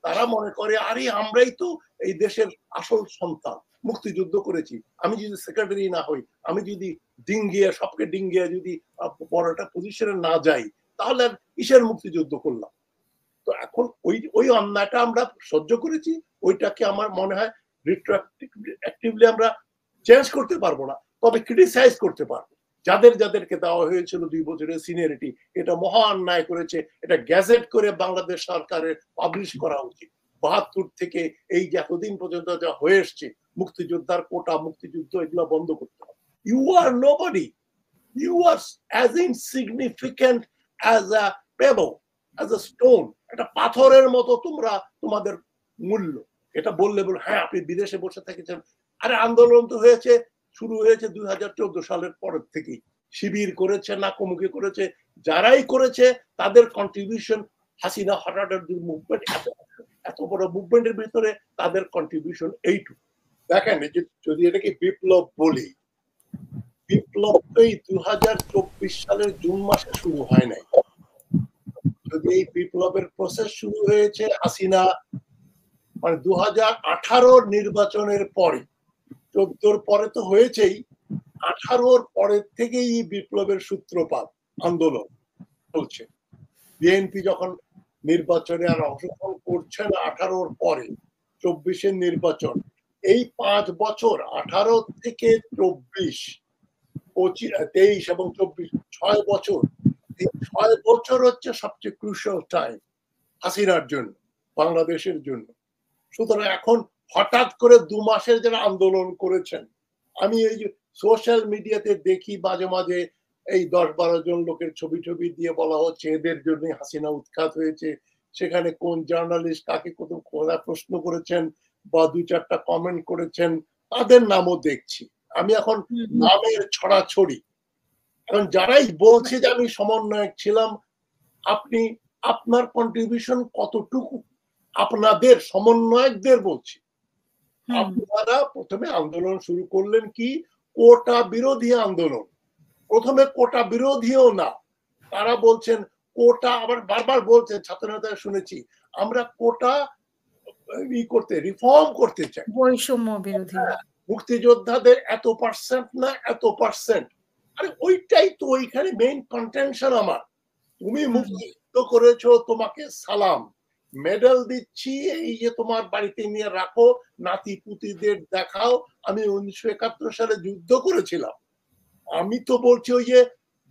তারা মনে করে আরে আমরাই তো এই দেশের আসল সন্তান, মুক্তিযুদ্ধ করেছি, আমি যদি সেক্রেটারি না হই, আমি যদি সবকে ডিঙ্গিয়ে যদি বড় একটা পজিশনে না যাই, তাহলে আর কিসের মুক্তিযুদ্ধ করলাম? তো এখন ওই অন্যায়টা আমরা সহ্য করেছি, ওইটাকে আমার মনে হয় রিট্রোঅ্যাক্টিভলি আমরা চেঞ্জ করতে পারবো না, তবে ক্রিটিসাইজ করতে পারবো। যাদেরকে দেওয়া হয়েছিল 2 বছরের সিনিয়রিটি, এটা মহা অন্যায় করেছে, এটা গ্যাজেট করে বাংলাদেশ সরকারের পাবলিশ করা উচিত। 72 থেকে এই যে এতদিন পর্যন্ত যা হয়ে এসছে, মুক্তিযোদ্ধার কোটা, মুক্তিযুদ্ধ, এগুলো বন্ধ করতে হবে। You are nobody, you are as insignificant as a pebble, as a stone, একটা পাথরের মতো তোমাদের মূল্য। এটা বললে হ্যাঁ আপনি বিদেশে বসে থেকেছেন। আরে আন্দোলন তো শুরু হয়েছে 2014 সালের পরের থেকেই। শিবির করেছে, নাকমুখী করেছে, যারাই করেছে তাদের কন্ট্রিবিউশন, হাসিনা হঠাৎ মুভমেন্ট, এত বড় মুভমেন্টের ভিতরে তাদের কন্ট্রিবিউশন এইটুকু। দেখেন যদি এটাকে বিপ্লব বলি, বিপ্লব তো এই 2024 সালের জুন মাসে শুরু হয় নাই। যদি এই বিপ্লবের প্রসেস শুরু হয়েছে হাসিনা মানে 2018 নির্বাচনের পরে, 14 পরে তো হয়েছেই, 18 পরের থেকেই বিপ্লবের সূত্রপাত, আন্দোলন চলছে। বিএনপি যখন নির্বাচনে আর অংশগ্রহণ করছে না 18 পরে, 24 নির্বাচন, এই 5 বছর 18 থেকে 24, 23 এবং 24, 6 বছর, এই 6 বছর হচ্ছে সবচেয়ে ক্রুশিয়াল টাইম হাসিনার জন্য, বাংলাদেশের জন্য। সুতরাং এখন হঠাৎ করে 2 মাসের যারা আন্দোলন করেছেন, আমি এই যে সোশ্যাল মিডিয়াতে দেখি মাঝে মাঝে এই 10-12 জন লোকের ছবি দিয়ে বলা হচ্ছে এদের জন্য হাসিনা উৎখাত হয়েছে। সেখানে কোন জার্নালিস্ট কাকে কত প্রশ্ন করেছেন বা 2-4টা কমেন্ট করেছেন, তাদের নামও দেখছি। আমি এখন নামের ছড়াছড়ি, এখন যারাই বলছে যে আমি সমন্বয়ক ছিলাম, আপনার কন্ট্রিবিউশন কতটুকু? আপনাদের সমন্বয়কদের বলছি, আপনারা প্রথমে আন্দোলন শুরু করলেন কি কোটা বিরোধী আন্দোলন। প্রথমে কোটা বিরোধীও না, তারা বলছেন কোটা, আবার বারবার বলছেন, ছাত্র নেতারা শুনেছি আমরা কোটা রিফর্ম করতে চাই, বৈষম্য বিরোধী, মুক্তিযোদ্ধাদের এত পার্সেন্ট না এত পার্সেন্ট। আরে ওইটাই তো ওইখানে মেইন কন্টেনশন আমার। তুমি মুক্তিযুদ্ধ করেছো, তোমাকে সালাম, মেডেল দিচ্ছি, এই যে তোমার বাড়িতে নিয়ে রাখো, নাতি পুতিদের দেখাও, আমি 1971 সালে যুদ্ধ করেছিলাম। আমি তো বলছি ওই যে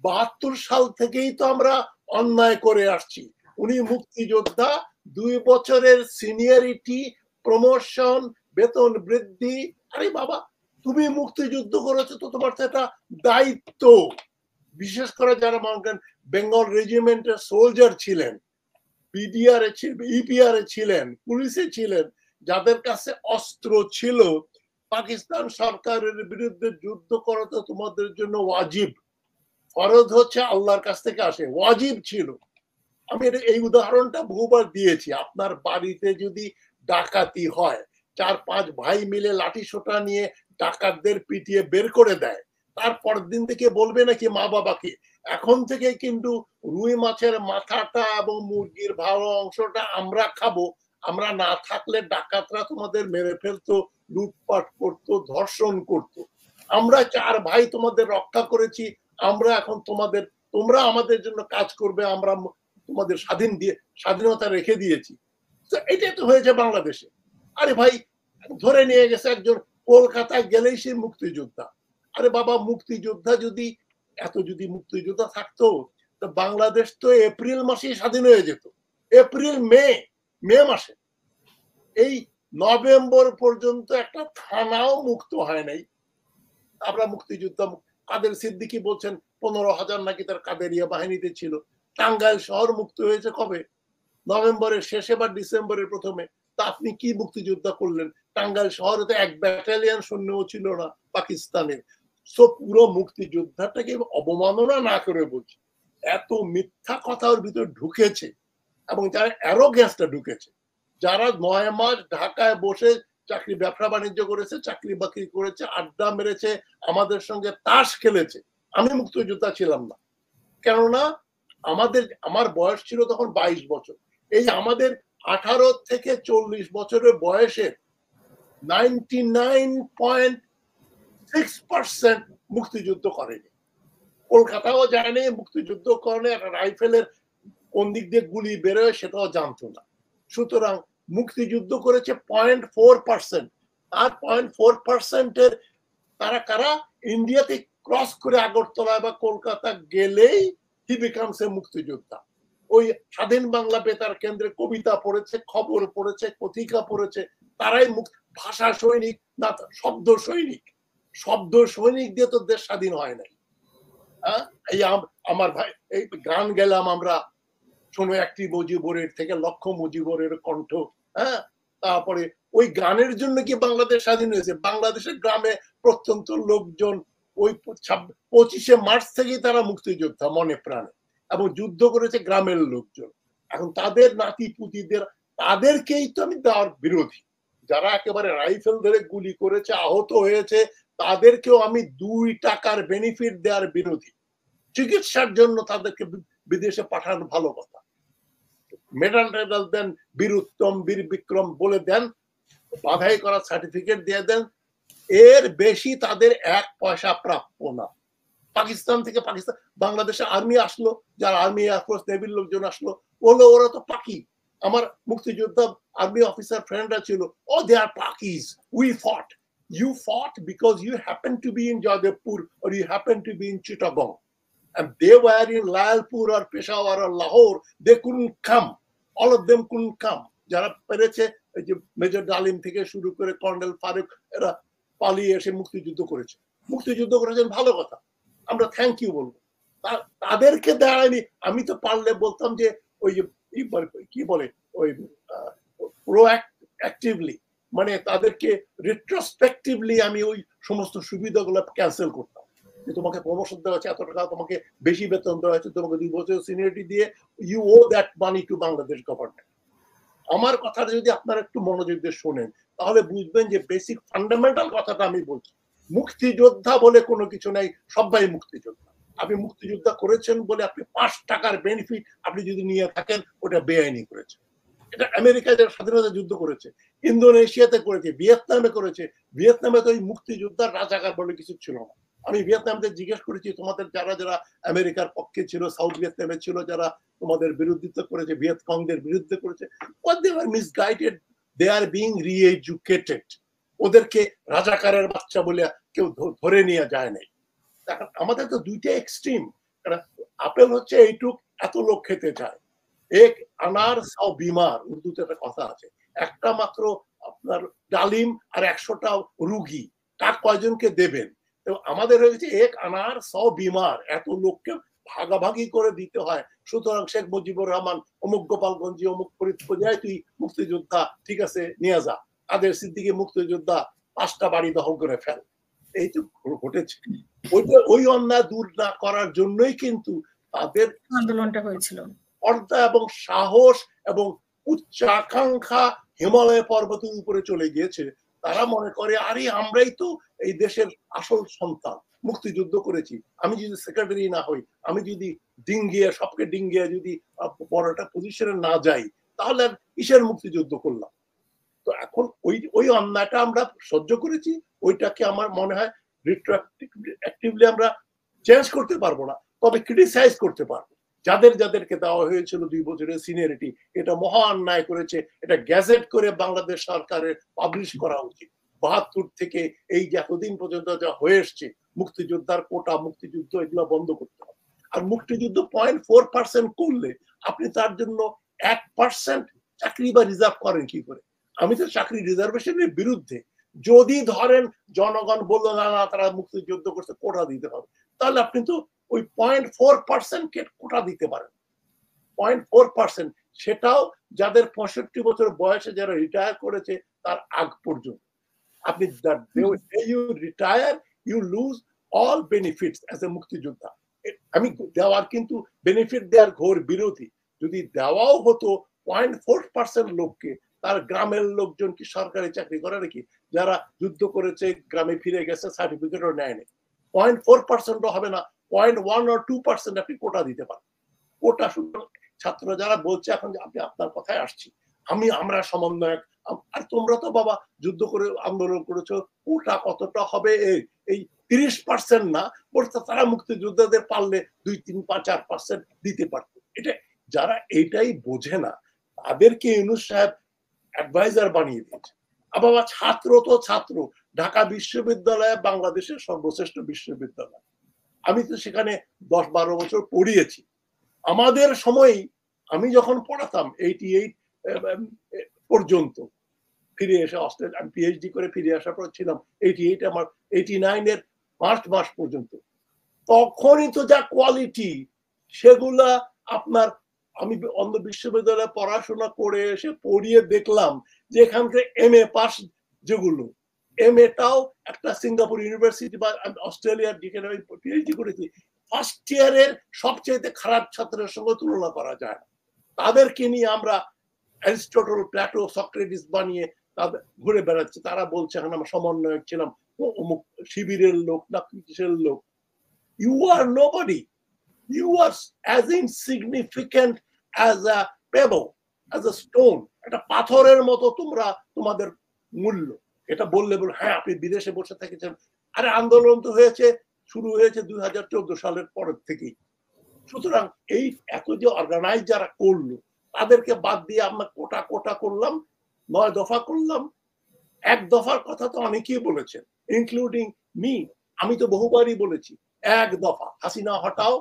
72 সাল থেকেই তো আমরা অন্যায় করে আসছি। উনি মুক্তিযোদ্ধা, 2 বছরের সিনিয়রিটি, প্রমোশন, বেতন বৃদ্ধি। আরে বাবা, তুমি মুক্তিযুদ্ধ করেছো তো তোমার তো একটা দায়িত্ব। বিশেষ করে যারা বেঙ্গল রেজিমেন্টের সোলজার ছিলেন, পিডিআর এ ছিলেন, ইপিআর এ ছিলেন, পুলিশে ছিলেন, যাদের কাছে অস্ত্র ছিল, পাকিস্তান সরকারের বিরুদ্ধে যুদ্ধ করা তো তোমাদের জন্য ওয়াজিব। ফরজ হচ্ছে আল্লাহর কাছ থেকে আসে, ওয়াজিব ছিল। আমি এই উদাহরণটা বহুবার দিয়েছি। আপনার বাড়িতে যদি ডাকাতি হয়, 4-5 ভাই মিলে লাঠি সোটা নিয়ে ডাকাতদের পিটিয়ে বের করে দেয়, তারপর দিন থেকে বলবে নাকি মা বাবাকে এখন থেকে কিন্তু রুই মাছের মাথাটা এবং মুরগির ভালো অংশটা আমরা খাবো, আমরা না থাকলে ডাকাতরা তোমাদের মেরে ফেলতো, লুটপাট করতো, ধর্ষণ করতো, আমরা 4 ভাই তোমাদের রক্ষা করেছি, আমরা এখন তোমরা আমাদের জন্য কাজ করবে, আমরা তোমাদের স্বাধীনতা রেখে দিয়েছি। এটাই তো হয়েছে বাংলাদেশে। আরে ভাই, ধরে নিয়ে গেছে একজন, কলকাতায় গেলেই সে মুক্তিযোদ্ধা। আরে বাবা, মুক্তিযোদ্ধা যদি মুক্তিযোদ্ধা থাকতো, তো বাংলাদেশ তো এপ্রিল মাসেই স্বাধীন হয়ে যেত। এপ্রিল মে মাসে, এই নভেম্বর পর্যন্ত একটা থানাও মুক্ত হয় নাই। আমরা মুক্তিযোদ্ধা, কাদের সিদ্দিকী বলছেন 15,000 নাকি তার কাদেরিয়া বাহিনীতে ছিল। টাঙ্গাইল শহর মুক্ত হয়েছে কবে? নভেম্বরের শেষে বা ডিসেম্বরের প্রথমে। তা আপনি কি মুক্তিযোদ্ধা করলেন? টাঙ্গাইল শহরে তো 1 ব্যাটালিয়ন সৈন্যও ছিল না পাকিস্তানের। সো পুরো মুক্তিযোদ্ধাটাকে অবমাননা না করে বলছি, এত মিথ্যা কথা ওর ভিতরে ঢুকেছে, এবং যারা অ্যারোগ্যান্সটা ঢুকেছে, যারা 9 মাস ঢাকায় বসে চাকরি ব্যবসা বাণিজ্য করেছে, চাকরি বাকরি করেছে, আড্ডা মেরেছে, আমাদের সঙ্গে তাস খেলেছে। আমি মুক্তিযোদ্ধা ছিলাম না, কেননা আমার বয়স ছিল তখন 22 বছর। এই আমাদের 18 থেকে 40 বছরের বয়সের 99.6% মুক্তিযুদ্ধ করেনি। কলকাতাও যায়নি, মুক্তিযুদ্ধ করেনি, একটা রাইফেলের কোন দিক দিয়ে গুলি বেরোয় সেটাও জানতো না। সুতরাং মুক্তিযুদ্ধ করেছে 0.4%। আর 0.4% এর তারা কারা? ইন্ডিয়াতে ক্রস করে আগরতলা বা কলকাতা গেলেই হি বিকামস এ মুক্তিযোদ্ধা। ওই স্বাধীন বাংলা বেতার কেন্দ্রে কবিতা পড়েছে, খবর পড়েছে, পত্রিকা পড়েছে, তারাই ভাষা সৈনিক না, শব্দ সৈনিক। শব্দ সৈনিক দিয়ে তো দেশ স্বাধীন হয় নাই। এই আমার ভাই এই গান গেলাম আমরা, শোনো একটি মুজিবরের থেকে লক্ষ মুজিবরের কণ্ঠ। হ্যাঁ, তারপরে ওই গানের জন্য কি বাংলাদেশ স্বাধীন হয়েছে? বাংলাদেশের গ্রামে প্রত্যন্ত লোকজন ওই 25শে মার্চ থেকেই তারা মুক্তিযোদ্ধা মনে প্রাণে, এবং যুদ্ধ করেছে গ্রামের লোকজন। এখন তাদের নাতি পুতিদের, তাদেরকেই তো আমি দেওয়ার বিরোধী। যারা একেবারে রাইফেল ধরে গুলি করেছে, আহত হয়েছে, তাদেরকেও আমি 2 টাকার বেনিফিট দেওয়ার বিরোধী। চিকিৎসার জন্য তাদেরকে বিদেশে পাঠানো ভালো কথা, মেডাল টেডাল দেন, বীর উত্তম, বীর বিক্রম বলে দেন, বাধাই করা সার্টিফিকেট দিয়ে দেন, এর বেশি তাদের 1 পয়সা প্রাপ্য না। পাকিস্তান থেকে বাংলাদেশে আর্মি আসলো, যারা আর্মি এয়ারফোর্স নেভির লোকজন আসলো, বললো ওরা তো পাকি। আমার মুক্তিযোদ্ধা আর্মি অফিসার ফ্রেন্ডরা ছিল, oh they are Pakis, we fought. You fought because you happen to be in Joydebpur or you happen to be in Chittagong, and they were in Lalpur or Peshawar or Lahore. They couldn't come. All of them couldn't come. যারা পেরেছে, এই যে major ডালিম থেকে শুরু করে colonel Faruk, এরা পালিয়ে এসে মুক্তিযুদ্ধ করেছে। মুক্তিযুদ্ধ করেছেন, ভালো কথা, আমরা থ্যাংক ইউ বলবো। তাদেরকে দেয়নি। আমি তো পারলে বলতাম যে ওই যে কি বলে ওই প্রোঅ্যাক্টিভলি, মানে তাদেরকে রিট্রোস্পেক্টিভলি আমি ওই সমস্ত সুবিধাগুলো ক্যান্সেল করতাম। যে তোমাকে প্রমোশন দেওয়া হচ্ছে, এত টাকা তোমাকে বেশি বেতন দেওয়া হচ্ছে, তোমাকে 2 বছর সিনিয়রিটি দিয়ে, you owe that money to Bangladesh government. আমার কথাটা যদি আপনারা একটু মনোযোগ দিয়ে শোনেন, তাহলে বুঝবেন যে বেসিক ফান্ডামেন্টাল কথাটা আমি বলছি। মুক্তিযোদ্ধা বলে কোনো কিছু নাই, সবাই মুক্তিযোদ্ধা। আপনি মুক্তিযোদ্ধা করেছেন বলে আপনি 5 টাকার বেনিফিট আপনি যদি নিয়ে থাকেন, ওটা বেআইনি করেছে। এটা আমেরিকায় যারা স্বাধীনতা যুদ্ধ করেছে, ইন্দোনেশিয়াতে করেছে, ভিয়েতনামে করেছে। ভিয়েতনামে তো ওই মুক্তিযোদ্ধার রাজাকার বলে কিছু ছিল না। আমি ভিয়েতনামদের জিজ্ঞেস করেছি, তোমাদের যারা যারা আমেরিকার পক্ষে ছিল, সাউথ ভিয়েতনামে ছিল, যারা তোমাদের বিরোধিতা করেছে, ভিয়েতকংদের বিরুদ্ধে করেছে, they were misguided, they are being re-educated. ওদেরকে রাজাকারের বাচ্চা বলে কেউ ধরে নিয়ে যায় নাই। আমাদের তো 2টা এক্সট্রিম। আপেল হচ্ছে এইটুক, এত লোক খেতে চায়। এক আনার সাও বিমার, উর্দুতে একটা কথা আছে, একটা মাত্র আপনার ডালিম আর 100টা রুগী, কার কয়জনকে দেবেন? তো আমাদের হয়েছে এক আনার সাও বিমার, এত লোককে ভাগাভাগি করে দিতে হয়। সুতরাং শেখ মুজিবুর রহমান অমুক গোপালগঞ্জে, অমুক ফরিদপুরে, তুই মুক্তিযোদ্ধা, ঠিক আছে নিয়ে যা। কাদের সিদ্দিকী মুক্তিযোদ্ধা, 5টা বাড়ি দখল করে ফেল। এই তো ঘটেছে। ওই অন্যায় দূর না করার জন্যই কিন্তু তাদের আন্দোলনটা হয়েছিল। পর্দা এবং সাহস এবং উচ্চাকাঙ্ক্ষা হিমালয় পর্বতের উপরে চলে গিয়েছে। তারা মনে করে, আরে আমরাই তো এই দেশের আসল সন্তান, মুক্তিযুদ্ধ করেছি। আমি যদি সেক্রেটারি না হই, আমি যদি সবকে ডিঙ্গিয়ে যদি বড় একটা পজিশনে না যাই, তাহলে কিসের মুক্তিযুদ্ধ করলাম? তো এখন ওই অন্যায়টা আমরা সহ্য করেছি। ওইটাকে আমার মনে হয় রিট্রোঅ্যাক্টিভলি আমরা চেঞ্জ করতে পারবো না, তবে ক্রিটিসাইজ করতে পারবো। যাদেরকে দেওয়া হয়েছিল 2 বছরের সিনিয়রিটি, এটা মহা অন্যায় করেছে। এটা গ্যাজেট করে বাংলাদেশ সরকারের পাবলিশ করা উচিত। 72 থেকে এই যে এতদিন পর্যন্ত যা হয়ে এসছে, মুক্তিযোদ্ধার কোটা, মুক্তিযুদ্ধ, এগুলো বন্ধ করতে হবে। আর মুক্তিযুদ্ধ 0.4% করলে আপনি তার জন্য 1% চাকরি বা রিজার্ভ করেন কি করে? আমি তো চাকরি রিজার্ভেশনের বিরুদ্ধে। যদি ধরেন জনগণ বললো না না তারা মুক্তিযুদ্ধ করছে, কোটা দিতে হবে, তাহলে আপনি তো ওই 0.4% কে কোটা দিতে পারেন। 0.4%, সেটাও যাদের 65 বছর বয়সে যারা রিটায়ার করেছে তার আগ পর্যন্ত। আপনি you retire, you lose all benefits as a মুক্তিযোদ্ধা। আমি দেওয়ার কিন্তু বেনিফিট দেওয়ার ঘোর বিরোধী। যদি দেওয়াও হতো 0.4% লোককে, তার গ্রামের লোকজন কি সরকারি চাকরি করে নাকি? যারা যুদ্ধ করেছে গ্রামে ফিরে গেছে, সার্টিফিকেটও নেয়নি। 0.4% হবে না, 0.1 or 2% আপনি কোটা দিতে পারেন। কোটা শুধু ছাত্র যারা বলছে, এখন আপনি আপনার কথায় আসছি, আমরা সমন্বয়ক। আর তোমরা তো বাবা যুদ্ধ করে আন্দোলন করেছো, ওটা কতটা হবে এই 30% না, তারা মুক্তিযোদ্ধাদের পারলে 2, 3, 5, 4% দিতে পারতো। এটা যারা এইটাই বোঝে না তাদেরকে ইউনূস সাহেব অ্যাডভাইজার বানিয়ে দিয়েছে। আবার ছাত্র তো ছাত্র, ঢাকা বিশ্ববিদ্যালয় বাংলাদেশের সর্বশ্রেষ্ঠ বিশ্ববিদ্যালয়। আমি তো সেখানে 10-12 বছর পড়িয়েছি। আমাদের সময় আমি যখন পড়াতাম 88 পর্যন্ত, ফিরে এসে অস্ট্রেলিয়া আমি পিএইচডি করে ফিরে আসার পর ছিলাম 88 আমার 89 এর মার্চ মাস পর্যন্ত, তখনই তো যা কোয়ালিটি সেগুলা আপনার, আমি অন্ধ বিশ্ববিদ্যালয়ে পড়াশোনা করে এসে পড়িয়ে দেখলাম যে এখান থেকে এমএ পাস যেগুলো, এমএটাও একটা সিঙ্গাপুর ইউনিভার্সিটি বা অস্ট্রেলিয়ার যেখানে আমি পিএইচডি করেছি, ফার্স্ট ইয়ারের সবচেয়ে খারাপ ছাত্রের সঙ্গে তুলনা করা যায় না। তাদেরকে নিয়ে আমরা অ্যারিস্টটল, প্ল্যাটো, সক্রেটিস বানিয়ে তাদের ঘুরে বেড়াচ্ছে। তারা বলছে এখন আমরা সমন্বয়ক ছিলাম, অমুক শিবিরের লোক না কিসের লোক। You are nobody. You are as insignificant as a pebble, as a stone. একটা পাথরের মতো তোমরা, তোমাদের মূল্য। এটা বললে হ্যাঁ আপনি বিদেশে বসে থেকেছেন। আরে আন্দোলন তো হয়েছে, শুরু হয়েছে 2014 সালের পরের থেকেই। সুতরাং এই এত যে অর্গানাইজ যারা করলো তাদেরকে বাদ দিয়ে আমরা কোটা কোটা করলাম, 9 দফা করলাম। 1 দফার কথা তো অনেকেই বলেছেন, ইনক্লুডিং মি। আমি তো বহুবারই বলেছি 1 দফা, হাসিনা হটাও,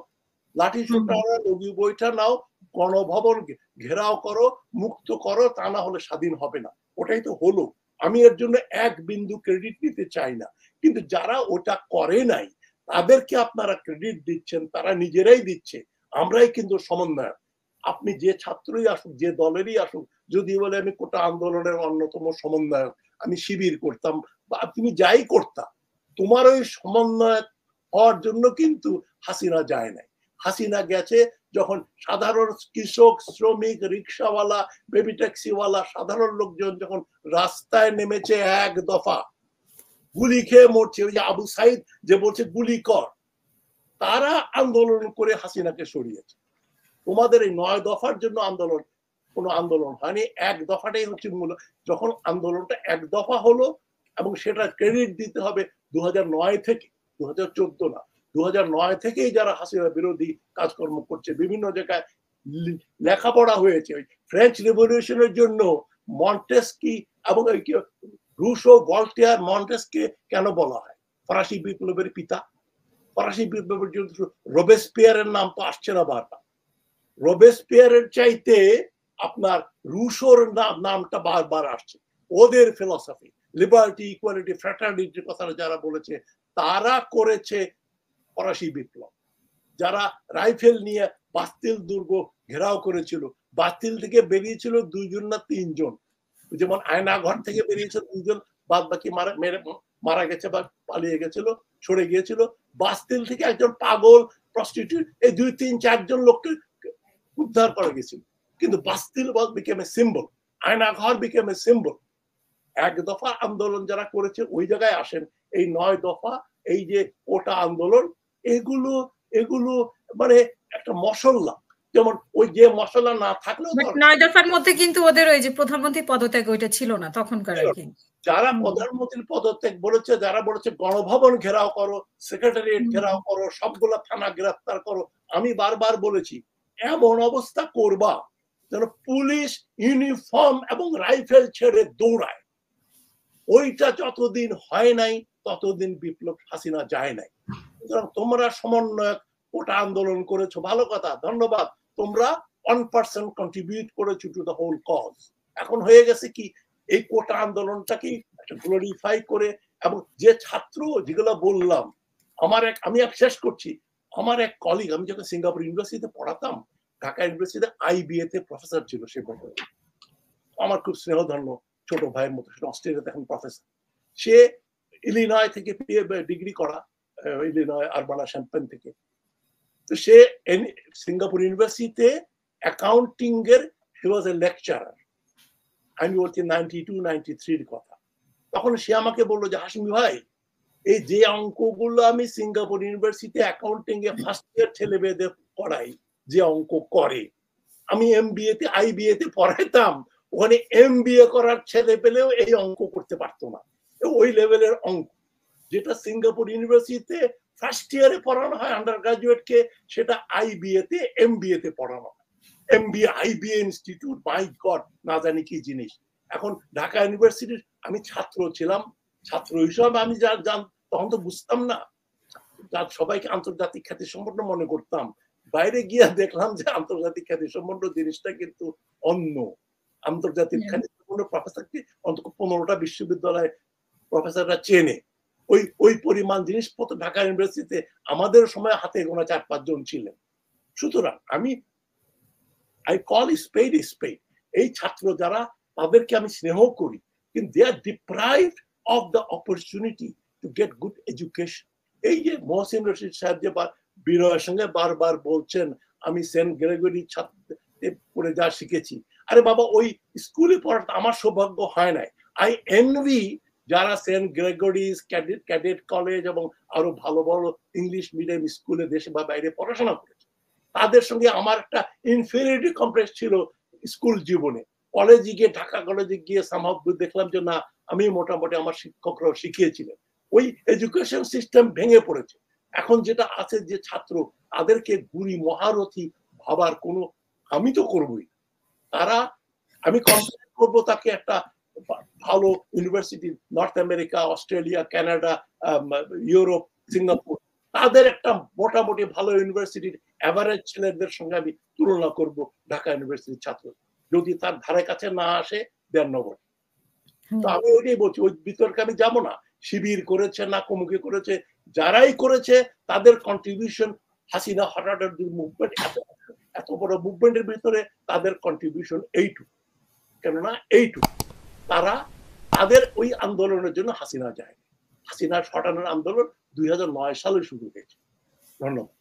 লাঠি সোটা নদী বইটা নাও, গণভবন ঘেরাও করো, মুক্ত করো, তা না হলে স্বাধীন হবে না। ওটাই তো হলো। আমি এর জন্য 1 বিন্দু ক্রেডিট নিতে চাই না, কিন্তু যারা ওটা করে নাই তাদেরকে আপনারা ক্রেডিট দিচ্ছেন, তারা নিজেরাই দিচ্ছে। আমরাই কিন্তু সমন্বয়ক। আপনি যে ছাত্রই আসুক, যে দলেরই আসুক, যদি বলে আমি কোটা আন্দোলনের অন্যতম সমন্বয়ক, আমি শিবির করতাম বা তুমি যাই করতাম, তোমার ওই সমন্বয়ক হওয়ার জন্য কিন্তু হাসিনা যায় নাই। হাসিনা গেছে যখন সাধারণ কৃষক, শ্রমিক, রিক্সাওয়ালা, বেবি ট্যাক্সিওয়ালা, সাধারণ লোকজন যখন রাস্তায় নেমেছে 1 দফা, গুলি খেয়ে মরছে, ওই যে আবু সাইদ যে বলছে গুলি কর, তারা আন্দোলন করে হাসিনাকে সরিয়েছে। তোমাদের এই 9 দফার জন্য আন্দোলন, কোনো আন্দোলন হয়নি। 1 দফাটাই হচ্ছে মূল। যখন আন্দোলনটা 1 দফা হলো, এবং সেটা ক্রেডিট দিতে হবে 2009 থেকে, 2014 না, 2009 থেকেই যারা হাসিনা বিরোধী কাজকর্ম করছে, বিভিন্ন জায়গায় লেখাপড়া হয়েছে। ওই ফ্রেঞ্চ রেভলিউশনের জন্য মন্টেস্কি এবং রুশো, ভল্টেয়ার, মন্টেস্কে কেন বলা হয় ফরাসি বিপ্লবের পিতা? ফরাসি বিপ্লবের জন্য রোবেসপিয়ারের নাম তো আসছে না বারবার। রোবেসপিয়ারের চাইতে আপনার রুশোর নামটা বারবার আসছে। ওদের ফিলসফি, লিবার্টি, ইকুয়ালিটি, ফ্র্যাটার্নিটির কথা যারা বলেছে, তারা করেছে ফরাসি বিপ্লব। যারা রাইফেল নিয়ে বাস্তিল দুর্গ ঘেরাও করেছিল, বাস্তিল থেকে বেরিয়েছিল 2 জন না 3 জন, যেমন আয়না ঘর থেকে বেরিয়েছে 2 জন, বাদ বাকি মারা গেছে বা পালিয়ে গেছিল, সরে গিয়েছিল। বাস্তিল থেকে একজন পাগল প্রস্টিটিউট, এই 2, 3, 4 জন লোককে উদ্ধার করা গেছিল। কিন্তু বাস্তিল বিকেম এ সিম্বল, আয়না ঘর বিকেম এ সিম্বল। 1 দফা আন্দোলন যারা করেছে ওই জায়গায় আসেন। এই 9 দফা, এই যে কোটা আন্দোলন, এগুলো এগুলো মানে একটা মশলা। যেমন ওই যে মশলা না থাকলেও 9 দফার মধ্যে কিন্তু ওদের ওই যে প্রধানমন্ত্রী পদত্যাগ ওইটা ছিল না তখনকার আর কি। যারা প্রধানমন্ত্রীর পদত্যাগ বলেছে, যারা বলেছে গণভবন ঘেরাও করো, সেক্রেটারিয়েট ঘেরাও করো, সবগুলা থানা গ্রেফতার করো, আমি বারবার বলেছি এমন অবস্থা করবা যেন পুলিশ ইউনিফর্ম এবং রাইফেল ছেড়ে দৌড়ায়। ওইটা যতদিন হয় নাই ততদিন বিপ্লব হাসিনা যায় নাই। সুতরাং তোমরা সমন্বয়ক কোটা আন্দোলন করেছো, ভালো কথা, ধন্যবাদ। তোমরা 1% কন্ট্রিবিউট করেছো টু দ্য হোল কজ। এখন হয়ে গেছে কি, এই কোটা আন্দোলনটাকে গ্লোরিফাই করে, এবং যে ছাত্র যেগুলো বললাম, আমি শেষ করছি, আমার এক কলিগ, আমি যখন সিঙ্গাপুর ইউনিভার্সিটিতে পড়াতাম, ঢাকা ইউনিভার্সিটিতে আইবিএ তে প্রফেসর ছিল সে বছর, আমার খুব স্নেহধন্য ছোট ভাইয়ের মতো, সে অস্ট্রেলিয়াতে এখন প্রফেসর। সে ইলিনয় থেকে ডিগ্রি করা, ইলিনয় আরবানা শ্যাম্পেন থেকে। তো সে সিঙ্গাপুর ইউনিভার্সিটিতে অ্যাকাউন্টিং এর হি ওয়াজ এ লেকচারার। আমি বলছি 92-93 কথা। তখন সে আমাকে বললো যে হাসমি ভাই, এই যে অঙ্কগুলো আমি সিঙ্গাপুর ইউনিভার্সিটি অ্যাকাউন্টিং এ ফার্স্ট ইয়ার ছেলে মেয়েদের পড়াই, যে অঙ্ক করে, আমি এমবিএ তে আইবিএ তে পড়াইতাম, ওখানে MBA করার ছেলে পেলেও এই অঙ্ক করতে পারতো না, ওই লেভেলের অঙ্ক। যেটা সিঙ্গাপুর ইউনিভার্সিটিতে ফার্স্ট ইয়ারে পড়ানো হয় আন্ডার গ্রাজুয়েটকে, সেটা IBA তে MBA তে পড়ানো হয়। MBA IBA ইনস্টিটিউট, মাই গড, না জানি কি জিনিস। এখন ঢাকা ইউনিভার্সিটির আমি ছাত্র ছিলাম, ছাত্র হিসেবে আমি তখন তো বুঝতাম না, সবাইকে আন্তর্জাতিক খ্যাতি সম্পন্ন মনে করতাম। বাইরে গিয়ে দেখলাম যে আন্তর্জাতিক খ্যাতি সম্পন্ন জিনিসটা কিন্তু অন্য। আন্তর্জাতিক খ্যাতি সম্পন্ন প্রফেসরকে অন্তত 15টা বিশ্ববিদ্যালয় প্রফেসররা চেনে। ওই পরিমাণ জিনিসপত্র ঢাকা ইউনিভার্সিটিতে আমাদের সময় হাতে গোনা 4-5 জন ছিলেন। সুতরাং আমি আই কল স্পেড স্পেড। এই ছাত্র যারা, তাদেরকে আমি স্নেহ করি, কিন্তু they are deprived of the opportunity to get good education. এই যে মহসিন রশিদ সাহেব যে বিনয়ের সঙ্গে বারবার বলছেন আমি সেন্ট গ্রেগরি ছাত্র পড়ে যা শিখেছি, আরে বাবা ওই স্কুলে পড়াটা আমার সৌভাগ্য হয় নাই। আই এনভি যারা সেন্ট গ্রেগরিজ, ক্যাডেট কলেজ এবং আরো ভালো ভালো ইংলিশ মিডিয়াম স্কুলে দেশে বা বাইরে পড়াশোনা করেছে, তাদের সঙ্গে আমার একটা ইনফেরিয়রিটি কমপ্লেক্স ছিল স্কুল জীবনে। কলেজে গিয়ে, ঢাকা কলেজে গিয়ে সামহাউ দেখলাম যে না, আমি মোটামুটি আমার শিক্ষকরাও শিখিয়েছিলেন। ওই এডুকেশন সিস্টেম ভেঙে পড়েছে। এখন যেটা আছে যে ছাত্র, তাদেরকে গুণী মহারথী ভাবার কোনো, আমি তো করবই, তারা, আমি কনসেপ্ট করবো তাকে একটা ভালো university, north America, Australia, Canada, Europe, Singapore, তাদের একটা মোটামুটি ভালো ইউনিভার্সিটির এভারেজ ছেলেদের সঙ্গে আমি তুলনা করব ঢাকা ইউনিভার্সিটির ছাত্র। যদি তার ধারে কাছে না আসে, দেন নবর। তো আমি ওইটাই বলছি, ওই বিতর্কে আমি যাবো না। শিবির করেছে না কমুকে করেছে, যারাই করেছে তাদের কন্ট্রিবিউশন, হাসিনা হঠাৎ মুভমেন্ট, এত বড় মুভমেন্টের ভিতরে তাদের কন্ট্রিবিউশন এইটুকু। কেননা এইটুকু, তারা তাদের ওই আন্দোলনের জন্য হাসিনা যায়। হাসিনা হটানোর আন্দোলন 2009 সালে শুরু হয়েছে। ধন্যবাদ।